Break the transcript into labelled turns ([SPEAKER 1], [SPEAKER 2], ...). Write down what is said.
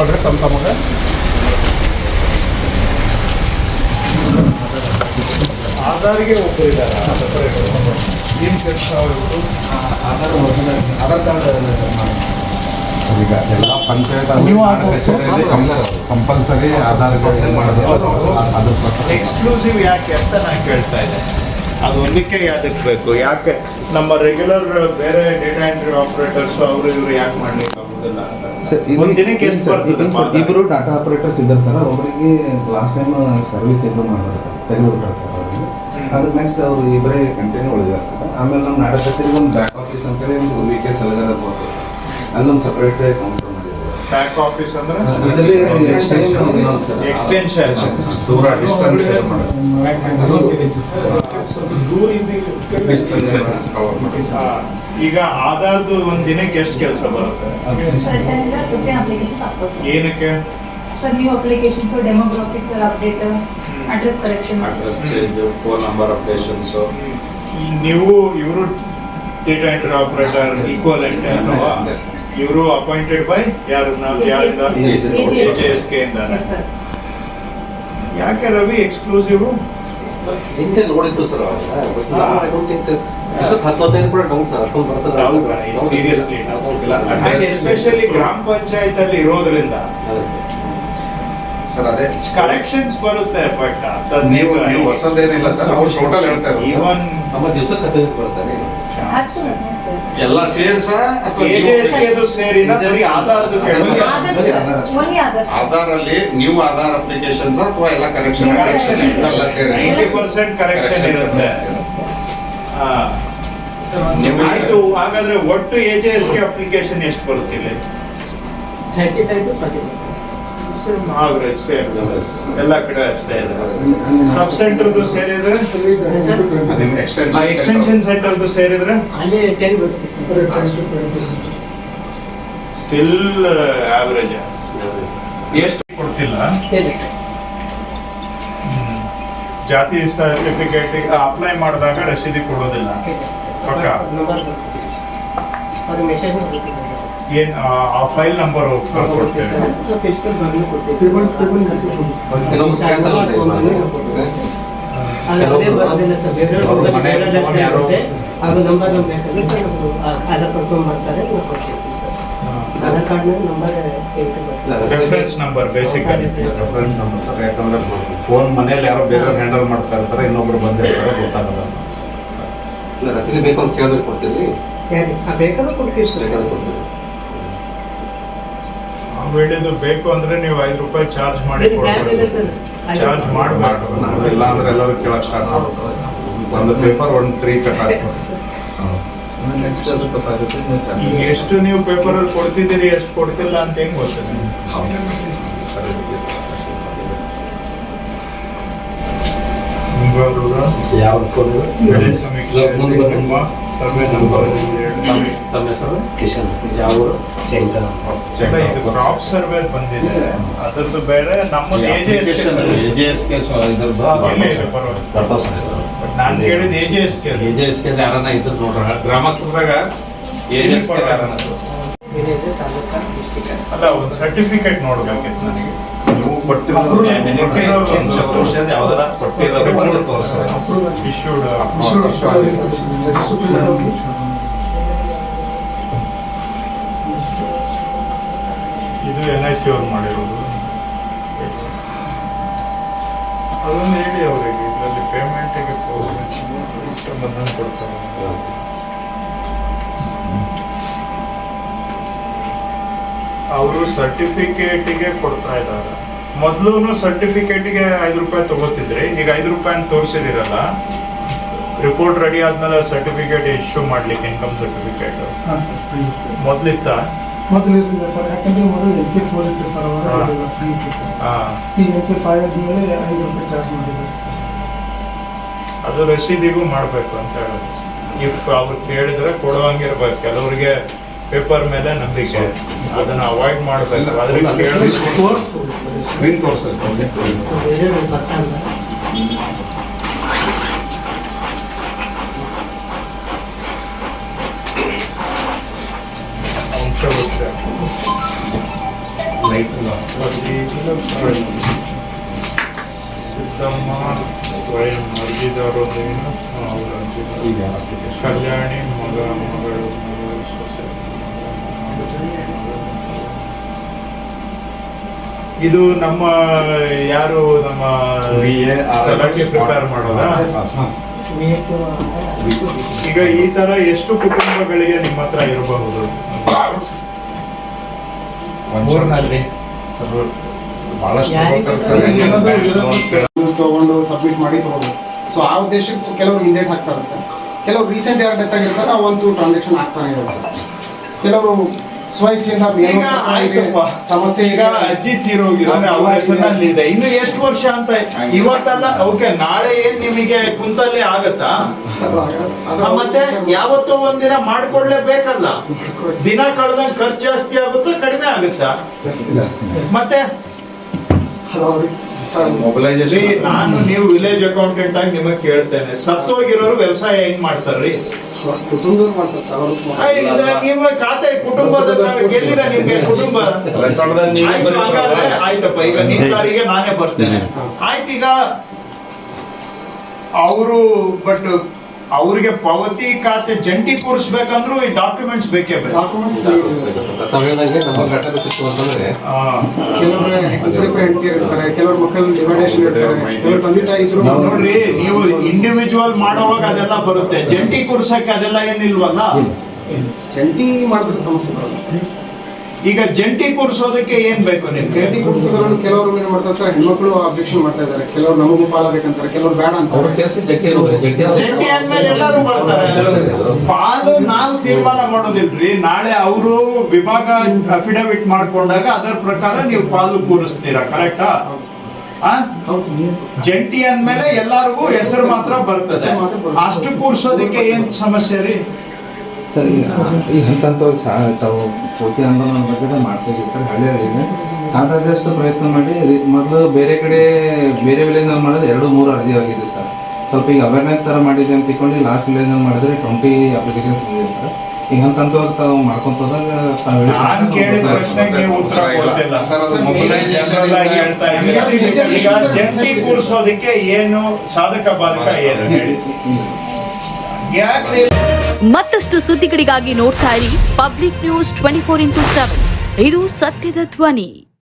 [SPEAKER 1] ಇಟ್ಕೊಂಡ್ರೆ ತಮಗೆ
[SPEAKER 2] ಆಧಾರ್ಗೆ ಒಬ್ಬರಿದ್ದಾರೆ ಏನು ಕೆಲಸ ಅವರು
[SPEAKER 3] ಆಧಾರ್ ಕಾರ್ಡ್
[SPEAKER 1] ಈಗ ಎಲ್ಲ ಪಂಚಾಯತ್ ಕಂಪಲ್ಸರಿ ಆಧಾರ್ ಮಾಡೋದು ಅದ್ರ ಪ್ರಕಾರ
[SPEAKER 2] ಎಕ್ಸ್ಕ್ಲೂಸಿವ್ ಯಾಕೆ ಅಂತ ನಾನು ಕೇಳ್ತಾ ಇದ್ದೆ. ಅದು ಒಂದಕ್ಕೆ ಯಾವ್ದಕ್ಕೆ ಬೇಕು? ಯಾಕೆ ನಮ್ಮ ರೆಗ್ಯುಲರ್ ಬೇರೆ ಡೇಟಾ ಎಂಟ್ರಿ ಆಪರೇಟರ್ಸ್ ಅವರು ಇವರು ಯಾಕೆ ಮಾಡ್ಲಿಕ್ಕೆ ಆಗೋದಿಲ್ಲ ಅಂತ? ಒಂದು ದಿನಕ್ಕೆ ಎಷ್ಟು ಬರ್ತದೆ?
[SPEAKER 3] ಇಬ್ಬರು ಡಾಟಾ ಆಪರೇಟರ್ಸ್ ಇದ್ದಾರೆ ಸರ್. ಒಬ್ಬರಿಗೆ ಲಾಸ್ಟ್ ಟೈಮ್ ಸರ್ವಿಸ್ ಇದು ಮಾಡಿದ್ರು ಸರ್, ತೆಗೆದುಬಿಟ್ಟಾರೆ ಸರ್ ಅವರಿಗೆ. ಅದಕ್ಕೆ ನೆಕ್ಸ್ಟ್ ಅವರು ಇಬ್ಬರೇ ಕಂಟಿನ್ಯೂ ಉಳಿದಾರೆ ಸರ್. ಆಮೇಲೆ ನಮ್ಮ ನಾಡ ಕಚೇರಿಗೆ ಒಂದು ಬ್ಯಾಕ್ ಆಫೀಸ್ ಅಂತೇಳಿ ಒಂದು ವಿ.ಕೆ. ಸಲಗರ ಅಂತ ಬರ್ತದೆ ಸರ್. ಅಲ್ಲೊಂದು ಸಪ್ರೇಟ್ ಕೌಂಟರ್ ಮಾಡಿದ್ದಾರೆ.
[SPEAKER 2] ಬ್ಯಾಕ್ ಆಫೀಸ್ ಅಂದ್ರೆ
[SPEAKER 3] ಇದರಲ್ಲಿ
[SPEAKER 2] ಎಕ್ಸ್ಟೆನ್ಷನ್
[SPEAKER 1] ದೂರ ಡಿಸ್ಟೆನ್ಸ್
[SPEAKER 2] ಈಗ ಆಧಾರ್ದು ಒಂದು ದಿನಕ್ಕೆ ಎಷ್ಟು ಕೆಲಸ ಬರುತ್ತೆ? ಏನಕ್ಕೆ
[SPEAKER 4] sir new applications demographics update address correction
[SPEAKER 1] address change phone number updations
[SPEAKER 2] ನೀವು ಇವರು ಡೇಟಾ ಎಂಟ್ರಿ ಆಪರೇಟರ್ ಈಕ್ವಲೆಂಟ್ ಅಲ್ವಾ? ಇವರು ಅಪಾಯಿಂಟೆಡ್ ಬೈ ಯಾರನ್ನ AJSK ಇಂದ. ಯಾಕೆ ರವಿ ಎಕ್ಸ್ಕ್ಲೂಸಿವ್?
[SPEAKER 5] ಹಿಂದೆ ನೋಡಿದ್ದು ಸರ್ ಹತ್ತೊಂದೈದು ಕೂಡ ಡೌನ್ ಸರ್ ಅಷ್ಟೊಂದು ಬರ್ತದೆ.
[SPEAKER 2] ಸೀರಿಯಸ್ಲಿ ಎಸ್ಪೆಷಲಿ ಗ್ರಾಮ ಪಂಚಾಯತ್ ಅಲ್ಲಿ ಇರೋದ್ರಿಂದ
[SPEAKER 1] ಸರ್ ಅದೇ
[SPEAKER 2] ಕರೆಕ್ಷನ್ಸ್ ಬರುತ್ತೆ. ಬಟ್
[SPEAKER 1] ನೀವು ಹೊಸದೇನಿಲ್ಲ ಸರ್, ಅವ್ರು ಟೋಟಲ್ ಹೇಳ್ತಾರೆ
[SPEAKER 2] ಈವನ್
[SPEAKER 5] ನಮ್ಮ ದಿವಸಕ್ಕೆ 15 ಬರ್ತಾರೆ.
[SPEAKER 1] ಎಲ್ಲ ಸೇರ್ಸ ಅಥವಾ
[SPEAKER 2] AJSK ಸೇರಿನ ಬರೀ ಆಧಾರ್ದು ಕೇಳಿದ್ರೆ
[SPEAKER 1] ಆಧಾರ್ ಅಲ್ಲಿ ನ್ಯೂ ಆಧಾರ್ ಅಪ್ಲಿಕೇಶನ್ಸ್ ಅಥವಾ ಎಲ್ಲ ಕರೆಕ್ಷನ್ ಎಲ್ಲ ಸೇರಿ
[SPEAKER 2] 90% ಕರೆಕ್ಷನ್ ಇರುತ್ತೆ. ಆಯ್ತು, ಹಾಗಾದ್ರೆ ಒಟ್ಟು AJSK ಅಪ್ಲಿಕೇಶನ್ ಎಷ್ಟು ಬರುತ್ತಿಲ್ಲ?
[SPEAKER 6] 35 to 40.
[SPEAKER 2] ಆವರೇಜ್ ಸೇರ್ ಎಲ್ಲ ಕಡೆ ಅಷ್ಟೇ ಇದೆ. ಸಬ್ ಸೆಂಟರ್ದು ಸೇರಿದ್ರೆ ಎಕ್ಸ್ಟೆನ್ಷನ್ ಸೆಂಟರ್ದು ಸೇರಿದ್ರೆ
[SPEAKER 6] ಅಲ್ಲಿ 10 ಬರುತ್ತೆ ಸರ್.
[SPEAKER 2] ಸ್ಟಿಲ್ ಆವರೇಜ್ ಎಷ್ಟು ಕೊಡ್ತಿಲ್ಲ. ಜಾತಿ ಸರ್ಟಿಫಿಕೇಟ್ ಅಪ್ಲೈ ಮಾಡಿದಾಗ ರಸೀದಿ ಕೊಡೋದಿಲ್ಲ ಪಕ್ಕ.
[SPEAKER 6] ಅವ್ರ ಮೆಸೇಜ್
[SPEAKER 2] ಏನ್ ಆ ಫೈಲ್ ನಂಬರ್ ಕೊಡ್ತೇವೆ.
[SPEAKER 6] ಫಿಸಿಕಲ್ ಬರ್ಲಿ ಕೊಡ್ತೀವಿ.
[SPEAKER 5] ಕೆಲವೊಬ್ರು ಕೇಳ್ತಾರಲ್ಲ
[SPEAKER 6] ಬರೋದಿಲ್ಲ ಸರ್. ಬೇರೆ ಅದು ನಂಬರ್ ಬೇಕಂದ್ರೆ ಸರ್ ಆಧಾರ್ ಕಾರ್ಡ್ ತೊಗೊಂಡ್ಬರ್ತಾರೆ, ನಾವು ಕೊಡ್ತೀವಿ ಸರ್. ಆಧಾರ್ ಕಾರ್ಡ್ ಮೇಲೆ number
[SPEAKER 2] reference number basically
[SPEAKER 1] reference number sir. ಯಾಕಂದ್ರೆ ಫೋನ್ ಮನೇಲಿ ಯಾರೋ ಬೇರೆ ಹ್ಯಾಂಡಲ್ ಮಾಡ್ತಾ ಇರ್ತಾರೆ, ಇನ್ನೊಬ್ರು ಬಂದಿರ್ತಾರೆ, ಗೊತ್ತಾಗಲ್ಲ.
[SPEAKER 5] ರಸೀದಿ ಬೇಕು ಅಂತ ಕೇಳಿದ್ರೆ ಕೊಡ್ತೀವಿ,
[SPEAKER 6] ಬೇಕಾದ್ರೆ ಕೊಡ್ತೀವಿ ಸರ್.
[SPEAKER 5] ಬೇಕಾದ್ರೆ ಕೊಡ್ತೀವಿ.
[SPEAKER 2] ಹೇಳಿದ್ದು ಬೇಕು ಅಂದ್ರೆ ನೀವು 5 ರೂಪಾಯಿ ಚಾರ್ಜ್ ಮಾಡಿ ಚಾರ್ಜ್ ಮಾಡಬಾರ್ದು.
[SPEAKER 1] ಇಲ್ಲ ಅಂದ್ರೆ ಎಲ್ಲರೂ ಕೇಳಕ್ ಸ್ಟಾರ್ಟ್ ಮಾಡ್ತಾರೆ. ಒಂದು ಪೇಪರ್ ಒಂದು ಟ್ರೀ ಕಟ್ ಆಗ್ತದೆ.
[SPEAKER 3] ನೆಕ್ಸ್ಟ್ ಅದು ಗೊತ್ತಾಗುತ್ತೆ.
[SPEAKER 2] ಈಗ ಎಷ್ಟು ನೀವು ಪೇಪರ್ ಅಲ್ಲಿ ಕೊಡ್ತಿದ್ದೀರಿ, ಎಷ್ಟು ಕೊಡ್ತಿಲ್ಲ ಅಂತ ಹೆಂಗ್ ಗೊತ್ತಿದೆ?
[SPEAKER 1] ಯಾವ ಫೋನ್
[SPEAKER 2] ಸರ್ವೆ ನಂಬರ್
[SPEAKER 5] ತಮ್ಮ ಹೆಸರು ಕಿಶನ್, ಯಾವ ಶಂಕರ್.
[SPEAKER 2] ಇದು ಕ್ರಾಪ್ ಸರ್ವೆ ಬಂದಿದೆ, ಅದರದ್ದು ಬೇರೆ. ನಮ್ಮದು AJSK ಬಟ್ ನಾನು ಕೇಳಿದ AJSK
[SPEAKER 1] ಯಾರನ್ನ ಇದ್ದು ನೋಡ್ರ ಗ್ರಾಮಸ್ಥರದಾಗ
[SPEAKER 6] ವಿಲೇಜ್, ತಾಲೂಕಾ, ಡಿಸ್ಟ್ರಿಕ್ಟ್.
[SPEAKER 2] ಅಲ್ಲ, ಒಂದು ಸರ್ಟಿಫಿಕೇಟ್ ನೋಡ್ಬೇಕಿತ್ತು ನನಗೆ.
[SPEAKER 1] ನೀವು ಯಾವ್ದಾರ ಕೊಟ್ಟಿರೋದು ತೋರಿಸ್ತಾರೆ.
[SPEAKER 2] ಇಶ್ಯೂಡ್ ಇದು NIC ಅವ್ರು ಮಾಡಿರೋದು. ಅದೊಂದು ಹೇಳಿ ಅವರಿಗೆ, ಇದರಲ್ಲಿ ಪೇಮೆಂಟಿಗೆ ಬಂಧನ ಕೊಡ್ತಾರೆ. ಅವರು ಸರ್ಟಿಫಿಕೇಟಿಗೆ ಕೊಡ್ತಾ ಇದ್ದಾರೆ. ಮೊದಲು ಸರ್ಟಿಫಿಕೇಟಿಗೆ 5 ರೂಪಾಯಿ ತಗೋತಿದ್ರಿ, ಈಗ 5 ರೂಪಾಯಿ ಅಂತ ತೋರಿಸಿದಿರಲ್ಲ. ರಿಪೋರ್ಟ್ ರೆಡಿ ಆದ್ಮೇಲೆ ಸರ್ಟಿಫಿಕೇಟ್ ಇಶ್ಯೂ ಮಾಡ್ಲಿಕ್ಕೆ, ಇನ್ಕಮ್ ಸರ್ಟಿಫಿಕೇಟ್ ಮೊದಲಿತ್ತ?
[SPEAKER 7] ಮೊದಲಿರಲಿಲ್ಲ ಸರ್. ಯಾಕಂದ್ರೆ ಮೊದಲು MP4 ಇತ್ತು ಸರ್, ಅವಾಗ ಫ್ರೀ ಇತ್ತು ಸರ್. ಈಗ MP5 ಆದ್ಮೇಲೆ 5 ರೂಪಾಯಿ ಚಾರ್ಜ್ ಮಾಡಿದ್ದಾರೆ ಸರ್.
[SPEAKER 2] ಅದು ರಸೀದಿಗೂ ಮಾಡಬೇಕು ಅಂತ ಹೇಳೋದು. ಇಫ್ ಅವ್ರು ಕೇಳಿದ್ರೆ ಕೊಡುವಂಗಿರ್ಬೇಕು. ಕೆಲವರಿಗೆ ಪೇಪರ್ ಮೇಲೆ ನಂಬಿಕೆ, ಅದನ್ನ ಅವಾಯ್ಡ್ ಮಾಡಬೇಕು.
[SPEAKER 1] ಸ್ಕ್ರೀನ್ ತೋರಿಸೋದು
[SPEAKER 6] ಬೇರೆ ಬರ್ತಾರಲ್ಲ
[SPEAKER 2] ಸಿದ್ದಮ್ಮ ಸ್ವಯಂ ಅರ್ಜಿದಾರರೊಂದಿಗಿನ ಅವರ ಅರ್ಜಿದಾರ ಕಲ್ಯಾಣಿ ಮಗಳು ಸೊಸೆ. ಇದು ನಮ್ಮ ಯಾರು ನಮ್ಮ ತಲಾಟೆ ಪ್ರಿಪೇರ್ ಮಾಡೋದಾ? ಈಗ ಈ ತರ ಎಷ್ಟು ಕುಟುಂಬಗಳಿಗೆ ನಿಮ್ಮ ಹತ್ರ ಇರಬಹುದು?
[SPEAKER 7] ತಗೊಂಡು ಸಬ್ಮಿಟ್ ಮಾಡಿ ತಗೋಬೇಕು. ಸೊ ಆ ಉದ್ದೇಶಕ್ಕೆ ಕೆಲವರು ಹಿಂದೇಟ್ ಹಾಕ್ತಾರೆ ಸರ್. ಕೆಲವರು ರೀಸೆಂಟ್ ಯಾರು ಡೆತ್ ಆಗಿರ್ತಾರೆ ಅವಂತೂ ಟ್ರಾನ್ಸಾಕ್ಷನ್ ಆಗ್ತಾನೆ ಇರೋದು ಸರ್. ಕೆಲವರು ಸ್ವಇಚ್ಛೆಯಿಂದ
[SPEAKER 2] ಈಗ ಆಯ್ತಪ್ಪ, ಸಮಸ್ಯೆ ಈಗ ಅಜ್ಜಿ ತೀರೋಗಿದ್ದಾರೆ, ಅವ್ರ ಹೆಸರಿನಲ್ಲಿ ಇದೆ. ಇನ್ನು ಎಷ್ಟು ವರ್ಷ ಅಂತ ಇವತ್ತಲ್ಲ, ಓಕೆ ನಾಳೆ ಏನ್ ನಿಮಗೆ ಕುಂತಲ್ಲಿ ಆಗತ್ತಾ? ಮತ್ತೆ ಯಾವತ್ತೋ ಒಂದಿನ ಮಾಡ್ಕೊಳ್ಳೇಬೇಕಲ್ಲ. ದಿನ ಕಳೆದಂಗೆ ಖರ್ಚು ಜಾಸ್ತಿ ಆಗುತ್ತಾ ಕಡಿಮೆ ಆಗುತ್ತಾ? ಮತ್ತೆ
[SPEAKER 1] ಮೊಬಿಲೈಸೇಷನ್
[SPEAKER 2] ನಾನು ನೀವು ವಿಲೇಜ್ ಅಕೌಂಟೆಂಟ್ ಆಗಿ ನಿಮಗೆ ಕೇಳ್ತೇನೆ, ಸತ್ತೋಗಿರೋರು ವ್ಯವಸಾಯ ಹೆಂಗ್ ಮಾಡ್ತಾರ್ರಿ?
[SPEAKER 7] ಕುಟುಂಬದವ್ರು ಮಾಡ್ತಾರೆ ಸರ್. ಅವರು
[SPEAKER 2] ನಿಮ್ಮ ಖಾತೆ ಕುಟುಂಬದ ಎಲ್ಲಿದೆ ನಿಮ್ಗೆ ಕುಟುಂಬ? ಆಯ್ತು, ಹಾಗಾದ್ರೆ ಆಯ್ತಪ್ಪ, ಈಗ ನಿಂತಾರಿಗೆ ನಾನೇ ಬರ್ತೇನೆ. ಆಯ್ತು, ಈಗ ಅವರು ಬಟ್ ಅವ್ರಿಗೆ ಪಾವತಿ ಖಾತೆ ಜಂಟಿ ಕೂರಿಸ್ಬೇಕಂದ್ರೂ ಈ ಡಾಕ್ಯುಮೆಂಟ್ಸ್ ಬೇಕೇ ಬೇಕು.
[SPEAKER 7] ಡಾಕ್ಯುಮೆಂಟ್ಸ್
[SPEAKER 5] ತಾವ್ ಹೇಳ್ದಂಗೆ ನಮ್ಮ ಘಟಕ ಸಿಕ್ತು ಅಂತಂದ್ರೆ
[SPEAKER 7] ಕೆಲವರು ಇಬ್ಬರಿಬ್ಬರು ಹೆಂಡತಿ ಇರ್ತಾರೆ, ಕೆಲವ್ರ ಮಕ್ಕಳು ಡಿವೈಡೇಷನ್ ಇರ್ತಾರೆ, ಕೆಲವರು ತಂದೆ ತಾಯಿ ಇದ್ರು.
[SPEAKER 2] ನೋಡ್ರಿ, ನೀವು ಇಂಡಿವಿಜುವಲ್ ಮಾಡೋವಾಗ ಅದೆಲ್ಲ ಬರುತ್ತೆ, ಜಂಟಿ ಕೂರ್ಸಕ್ಕೆ ಅದೆಲ್ಲ ಏನಿಲ್ವಲ್ಲ.
[SPEAKER 7] ಜಂಟಿ ಮಾಡಿದ್ರೆ ಸಮಸ್ಯೆ ಬರುತ್ತೆ.
[SPEAKER 2] ಈಗ ಜಂಟಿ ಕೂರ್ಸೋದಕ್ಕೆ ಏನ್ ಬೇಕು ನಿಮ್ಗೆ?
[SPEAKER 7] ಜಂಟಿ ಕುಡಿಸೋದ್ರಲ್ಲಿ ಕೆಲವರು ಏನ್ ಮಾಡ್ತಾರೆ ಸರ್, ಹೆಣ್ಮಕ್ಳು ಅಬ್ಜೆಕ್ಷನ್ ಮಾಡ್ತಾ ಇದ್ದಾರೆ. ಕೆಲವರು ನಮಗೂ ಪಾಲ ಬೇಕಂತಾರೆ, ಕೆಲವರು ಬೇಡ ಅಂತ.
[SPEAKER 5] ಅವ್ರು ಸೇರಿಸಿ ಜಂಟಿ
[SPEAKER 2] ಜಂಟಿ ಅಂದ್ಮೇಲೆ ಎಲ್ಲರೂ ಬರ್ತಾರೆ. ಪಾಲು ನಾವು ತೀರ್ಮಾನ ಮಾಡೋದಿಲ್ರಿ. ನಾಳೆ ಅವರು ವಿಭಾಗ ಅಫಿಡವಿಟ್ ಮಾಡ್ಕೊಂಡಾಗ ಅದರ ಪ್ರಕಾರ ನೀವು ಪಾಲು ಕೂರಿಸ್ತೀರಾ, ಕರೆಕ್ಟಾ? ಜಂಟಿ ಅಂದ್ಮೇಲೆ ಎಲ್ಲರಿಗೂ ಹೆಸರು ಮಾತ್ರ ಬರ್ತದೆ. ಅಷ್ಟು ಕೂರ್ಸೋದಕ್ಕೆ ಏನ್ ಸಮಸ್ಯೆ ರೀ?
[SPEAKER 3] ಸರ್ ಈಗ ಹಂತವಾಗಿ ತಾವು ಪೂರ್ತಿ ಆಂದೋಲನ ಬಗ್ಗೆ ಮಾಡ್ತಿದ್ದೀವಿ ಸರ್. ಹಳ್ಳಿಯಲ್ಲಿ ಸಾಕಾದಷ್ಟು ಪ್ರಯತ್ನ ಮಾಡಿ ಮೊದಲು ಬೇರೆ ಕಡೆ ಬೇರೆ ವಿಲೇಜ್ನಲ್ಲಿ ಮಾಡಿದ್ರೆ 2-3 ಅರ್ಜಿ ಆಗಿದೆ ಸರ್. ಸ್ವಲ್ಪ ಈಗ ಅವೇರ್ನೆಸ್ ಥರ ಮಾಡಿದೆ ಅಂತ ತಿಳ್ಕೊಂಡು ಲಾಸ್ಟ್ ವಿಲೇಜ್ನಲ್ಲಿ ಮಾಡಿದ್ರೆ 20 ಅಪ್ಲಿಕೇಶನ್ಸ್ ಬಂದಿದೆ ಸರ್. ಈಗ ಹಂತವಾಗಿ ತಾವು ಮಾಡ್ಕೊಂತ ಹೋದಾಗ
[SPEAKER 2] ನಾನು ಕೇಳಿದ ಪ್ರಶ್ನೆಗೆ ನೀವು ಉತ್ತರ ಕೊಡ್ತಿಲ್ಲ. ಜನರಲ್ ಆಗಿ ಹೇಳ್ತಾ ಇದ್ದೀರಿ. ಈಗ ಜಂಟಿ ಕೂರಿಸೋದಕ್ಕೆ ಏನು ಸಾಧಕ ಬಾಧಕ ಏನು ಹೇಳಿ? ಯಾಕ್ರಿ?
[SPEAKER 8] ಮತ್ತಷ್ಟು ಸುದ್ದಿಗಳಿಗಾಗಿ ನೋಡ್ತಾ ಇರಿ ಪಬ್ಲಿಕ್ ನ್ಯೂಸ್ 24x7. ಇದು ಸತ್ಯದ ಧ್ವನಿ.